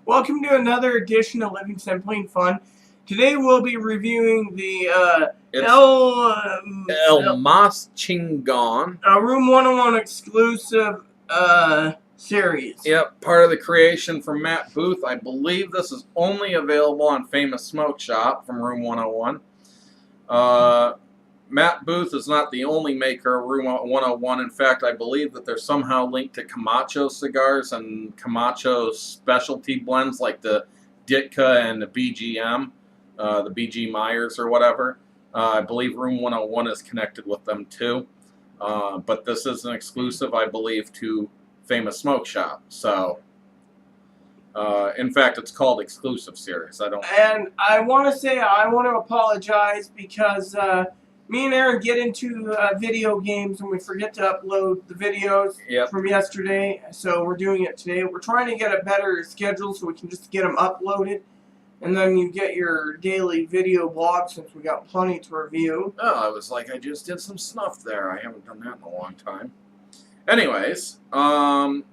Welcome to another edition of Living Simply and Fun. Today we'll be reviewing the El Mas Chingon. Room 101 exclusive series. Yep, part of the creation from Matt Booth. I believe this is only available on Famous Smoke Shop from Room 101. Matt Booth is not the only maker of Room 101. In fact, I believe that they're somehow linked to Camacho cigars and Camacho's specialty blends like the Ditka and the BGM, the BG Myers or whatever. I believe Room 101 is connected with them too. But this is an exclusive, I believe, to Famous Smoke Shop. So, in fact, it's called Exclusive Series. And I want to apologize because me and Aaron get into video games and we forget to upload the videos from yesterday. So we're doing it today. We're trying to get a better schedule so we can just get them uploaded. And then you get your daily video blog since we got plenty to review. Oh, I was like, I just did some snuff there. I haven't done that in a long time. Anyways, I'm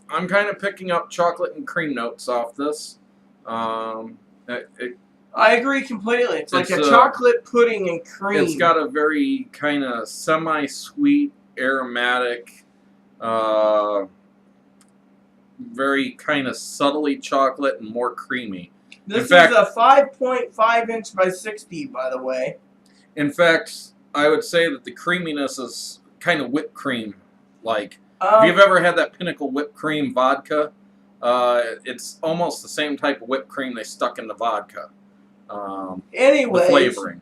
kind of picking up chocolate and cream notes off this. I agree completely. It's like a chocolate pudding and cream. It's got a very kind of semi-sweet, aromatic, very kind of subtly chocolate and more creamy. This is a 5.5 inch by 60, by the way. In fact, I would say that the creaminess is kind of whipped cream-like. If you've ever had that Pinnacle whipped cream vodka, it's almost the same type of whipped cream they stuck in the vodka. Anyways, the flavoring.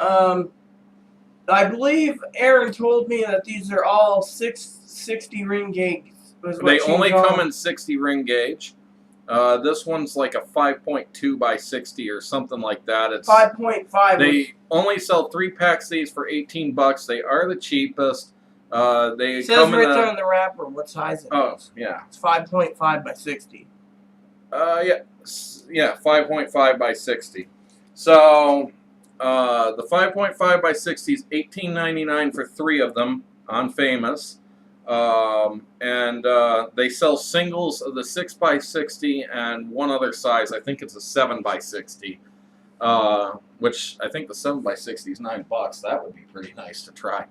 I believe Aaron told me that these are all 660 ring gauge. They only come in 60 ring gauge. This one's like a 5.2 by 60 or something like that. It's 5.5. They only sell 3 packs of these for $18. They are the cheapest. It says right there on the wrapper what size it is. Oh, yeah. It's 5.5 by 60. Yeah, 5.5 by 60. So, the 5.5 by 60 is $18.99 for 3 of them on Famous. And they sell singles of the 6 by 60 and one other size. I think it's a 7 by 60. Which I think the 7 by 60 is $9. That would be pretty nice to try.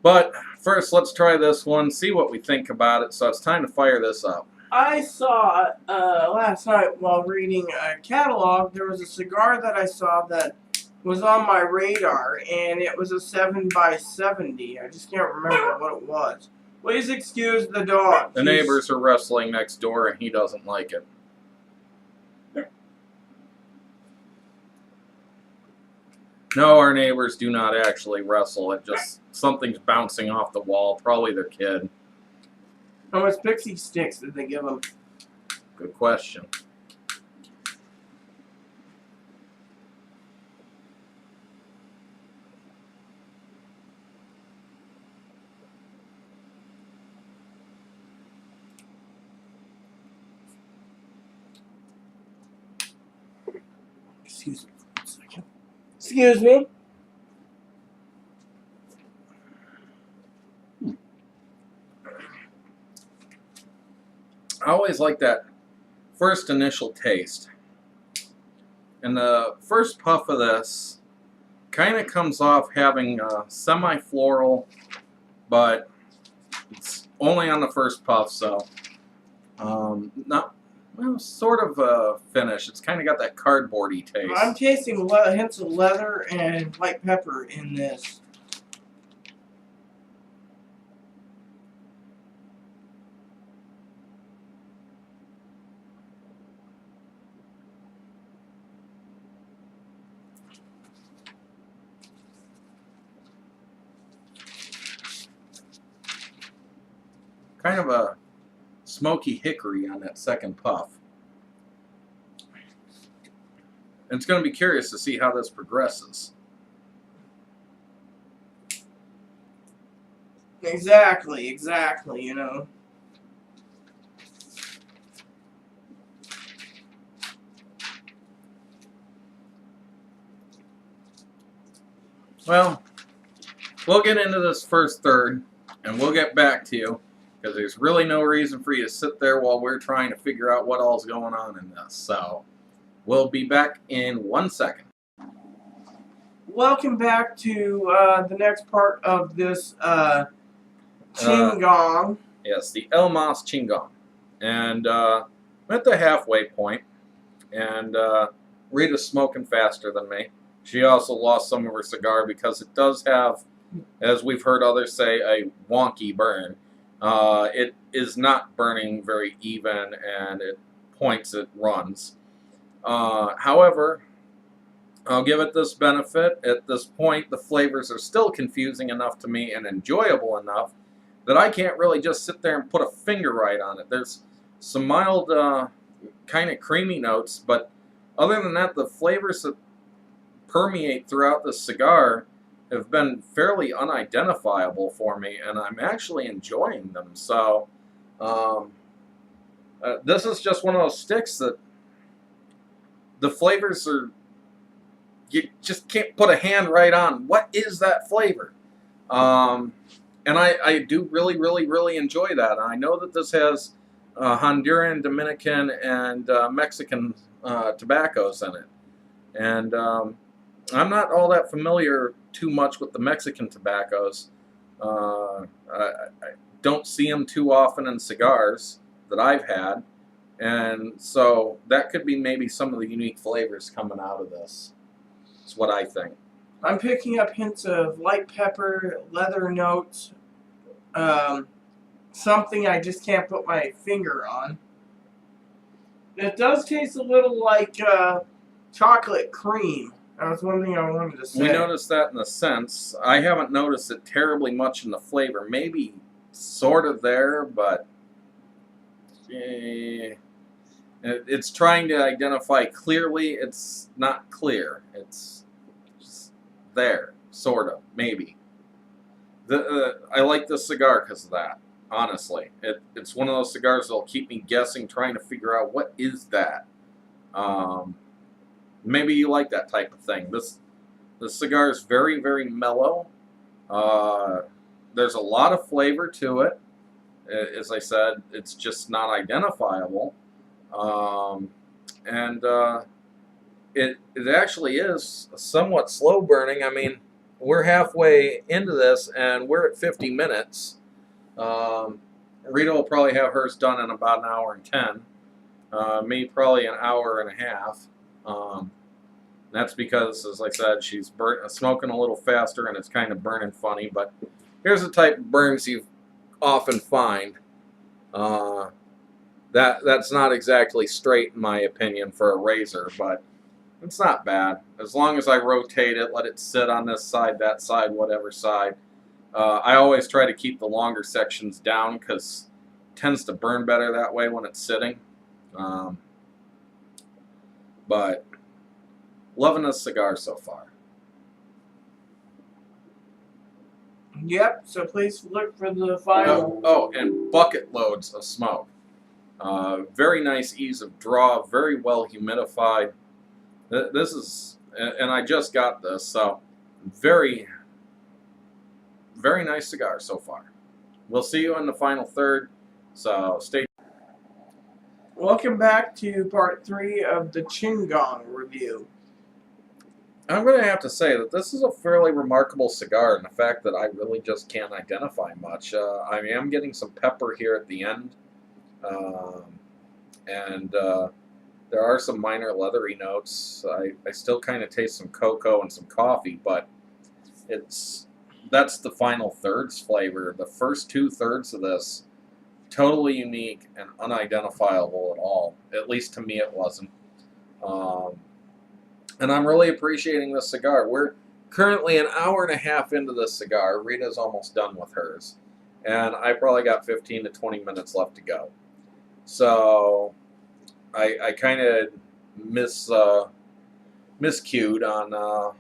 But first, let's try this one, see what we think about it. So it's time to fire this up. I saw last night while reading a catalog, there was a cigar that I saw that was on my radar, and it was a 7 by 70. I just can't remember what it was. Please excuse the dog. The neighbors are wrestling next door, and he doesn't like it. No, our neighbors do not actually wrestle. It just, something's bouncing off the wall. Probably their kid. How much pixie sticks did they give them? Good question. Excuse me for a second. Excuse me. I always like that first initial taste. And the first puff of this kind of comes off having a semi-floral, but it's only on the first puff, so not, well, sort of a finish. It's kind of got that cardboardy taste. I'm tasting hints of leather and white pepper in this. Kind of a smoky hickory on that second puff. And it's going to be curious to see how this progresses. Exactly, you know. Well, we'll get into this first third, and we'll get back to you. because there's really no reason for you to sit there while we're trying to figure out what all's going on in this. So we'll be back in 1 second. Welcome back to the next part of this Chingon. Yes, the El Mas Chingon. And I'm at the halfway point, and Rita's smoking faster than me. She also lost some of her cigar because it does have, as we've heard others say, a wonky burn. It is not burning very even, and at points it runs. However, I'll give it this benefit. At this point, the flavors are still confusing enough to me and enjoyable enough that I can't really just sit there and put a finger right on it. There's some mild, kind of creamy notes, but other than that, the flavors that permeate throughout the cigar have been fairly unidentifiable for me, and I'm actually enjoying them. So this is just one of those sticks that the flavors are, you just can't put a hand right on. What is that flavor? And I do really, really, really enjoy that. I know that this has Honduran, Dominican, and Mexican tobaccos in it. And I'm not all that familiar too much with the Mexican tobaccos. I don't see them too often in cigars that I've had. And so that could be maybe some of the unique flavors coming out of this. That's what I think. I'm picking up hints of light pepper, leather notes, something I just can't put my finger on. It does taste a little like chocolate cream. That was one thing I wanted to say. We noticed that in the sense. I haven't noticed it terribly much in the flavor. Maybe sort of there, but it's trying to identify clearly. It's not clear. It's just there, sort of, maybe. I like this cigar because of that, honestly. It's one of those cigars that'll keep me guessing, trying to figure out what is that. Maybe you like that type of thing. This cigar is very, very mellow. There's a lot of flavor to it. As I said, it's just not identifiable. It actually is somewhat slow burning. I mean, we're halfway into this, and we're at 50 minutes. Rita will probably have hers done in about an hour and 10. Me, probably an hour and a half. That's because, as I said, she's smoking a little faster, and it's kind of burning funny. But here's the type of burns you often find. That's not exactly straight, in my opinion, for a razor, but it's not bad. As long as I rotate it, let it sit on this side, that side, whatever side. I always try to keep the longer sections down because it tends to burn better that way when it's sitting. But loving this cigar so far. Yep, so please look for the final. Oh, and bucket loads of smoke. Very nice ease of draw, very well humidified. This is, and I just got this, so very, very nice cigar so far. We'll see you in the final third, so stay tuned. Welcome back to part 3 of the Chingon review. I'm going to have to say that this is a fairly remarkable cigar in the fact that I really just can't identify much. I am getting some pepper here at the end, and there are some minor leathery notes. I still kind of taste some cocoa and some coffee, but that's the final thirds flavor. The first 2/3 of this, totally unique and unidentifiable at all. At least to me it wasn't. And I'm really appreciating this cigar. We're currently an hour and a half into this cigar. Rita's almost done with hers. And I probably got 15 to 20 minutes left to go. So I kind of miscued on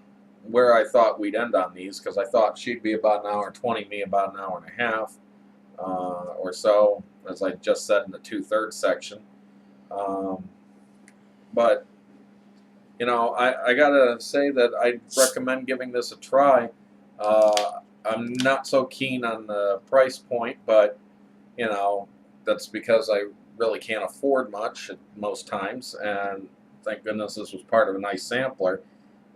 where I thought we'd end on these, because I thought she'd be about an hour and 20, me about an hour and a half or so, as I just said in the 2/3 section. But you know, I gotta say that I'd recommend giving this a try. I'm not so keen on the price point, but you know, that's because I really can't afford much at most times, and thank goodness this was part of a nice sampler.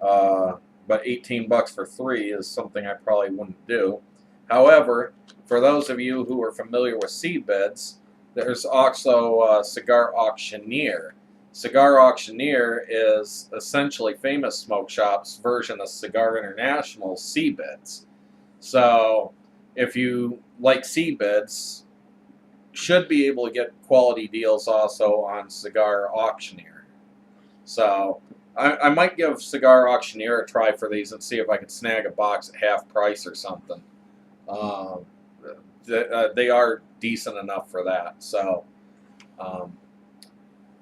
But 18 bucks for 3 is something I probably wouldn't do. However, for those of you who are familiar with seed beds, there's also Cigar Auctioneer. Cigar Auctioneer is essentially Famous Smoke Shop's version of Cigar International's seed beds. So if you like seed beds, should be able to get quality deals also on Cigar Auctioneer. So I might give Cigar Auctioneer a try for these and see if I can snag a box at half price or something. They are decent enough for that. So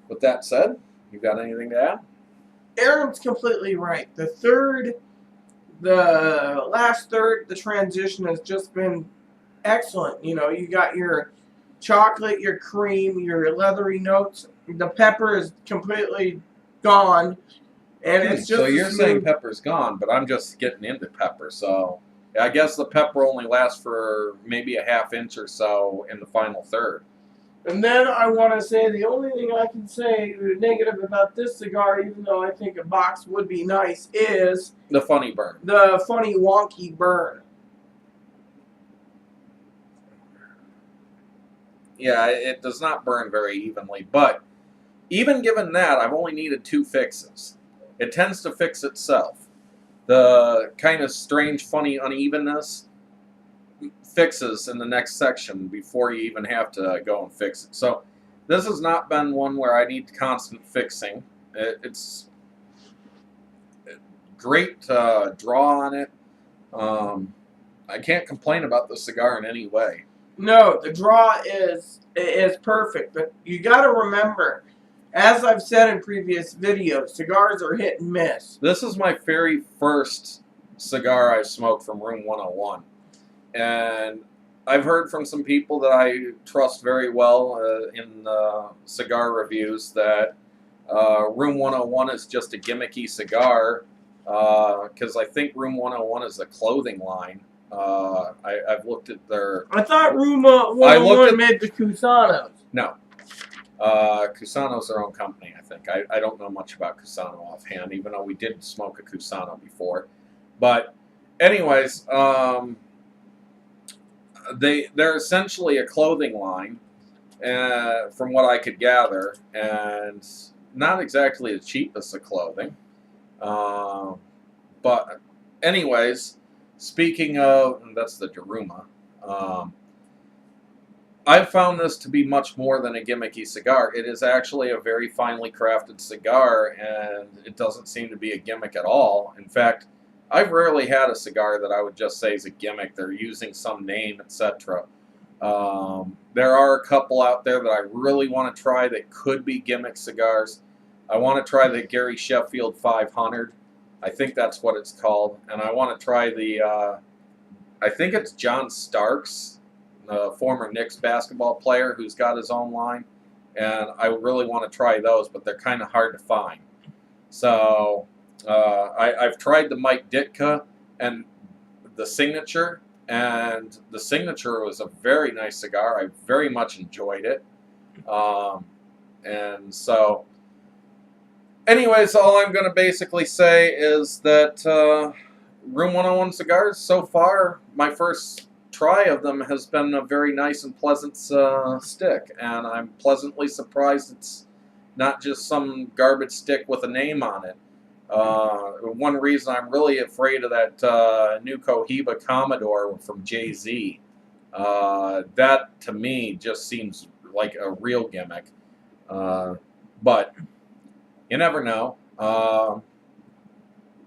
with that said, you got anything to add? Aaron's completely right. The last third, the transition has just been excellent. You know, you got your chocolate, your cream, your leathery notes. The pepper is completely gone, and it's just so you're smooth. saying pepper's gone, but I'm just getting into pepper. So I guess the pepper only lasts for maybe a half inch or so in the final third. And then I want to say the only thing I can say negative about this cigar, even though I think a box would be nice, is the funny burn. The funny wonky burn. Yeah, it does not burn very evenly, but even given that, I've only needed 2 fixes. It tends to fix itself. The kind of strange, funny unevenness fixes in the next section before you even have to go and fix it. So this has not been one where I need constant fixing. It's great draw on it. I can't complain about the cigar in any way. No, the draw is perfect, but you got to remember, as I've said in previous videos, cigars are hit and miss. This is my very first cigar I smoked from Room 101. And I've heard from some people that I trust very well in cigar reviews that Room 101 is just a gimmicky cigar, because I think Room 101 is a clothing line. I've looked at their... I thought Room 101 made the Cusanos. No. Cusano's their own company, I think. I don't know much about Cusano offhand, even though we did smoke a Cusano before. But anyways, they're essentially a clothing line, from what I could gather, and not exactly the cheapest of clothing. But anyways, speaking of, and that's the Daruma, I've found this to be much more than a gimmicky cigar. It is actually a very finely crafted cigar, and it doesn't seem to be a gimmick at all. In fact, I've rarely had a cigar that I would just say is a gimmick. They're using some name, etc. There are a couple out there that I really want to try that could be gimmick cigars. I want to try the Gary Sheffield 500. I think that's what it's called. And I want to try the, I think it's John Starks, the former Knicks basketball player who's got his own line. And I really want to try those, but they're kind of hard to find. So I've tried the Mike Ditka and the Signature, and the Signature was a very nice cigar. I very much enjoyed it. And so, anyways, all I'm going to basically say is that Room 101 cigars, so far, my first try of them has been a very nice and pleasant stick, and I'm pleasantly surprised it's not just some garbage stick with a name on it. One reason I'm really afraid of that new Cohiba Commodore from Jay-Z, that to me just seems like a real gimmick. But you never know.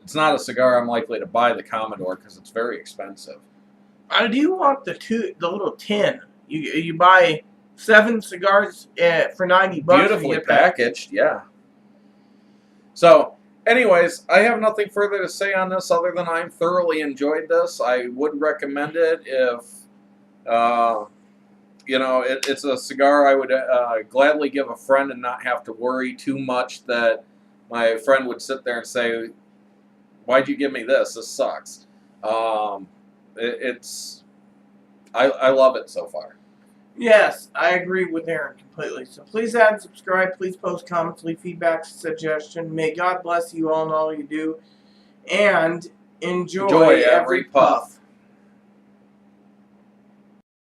It's not a cigar I'm likely to buy, the Commodore, because it's very expensive. I do want the little tin. You buy 7 cigars for $90. Beautifully packaged, yeah. So, anyways, I have nothing further to say on this other than I thoroughly enjoyed this. I would recommend it if, you know, it's a cigar I would gladly give a friend and not have to worry too much that my friend would sit there and say, "Why'd you give me this? This sucks." I love it so far. Yes, I agree with Aaron completely. So please add and subscribe. Please post comments, leave feedback, suggestion. May God bless you all and all you do. And enjoy every puff.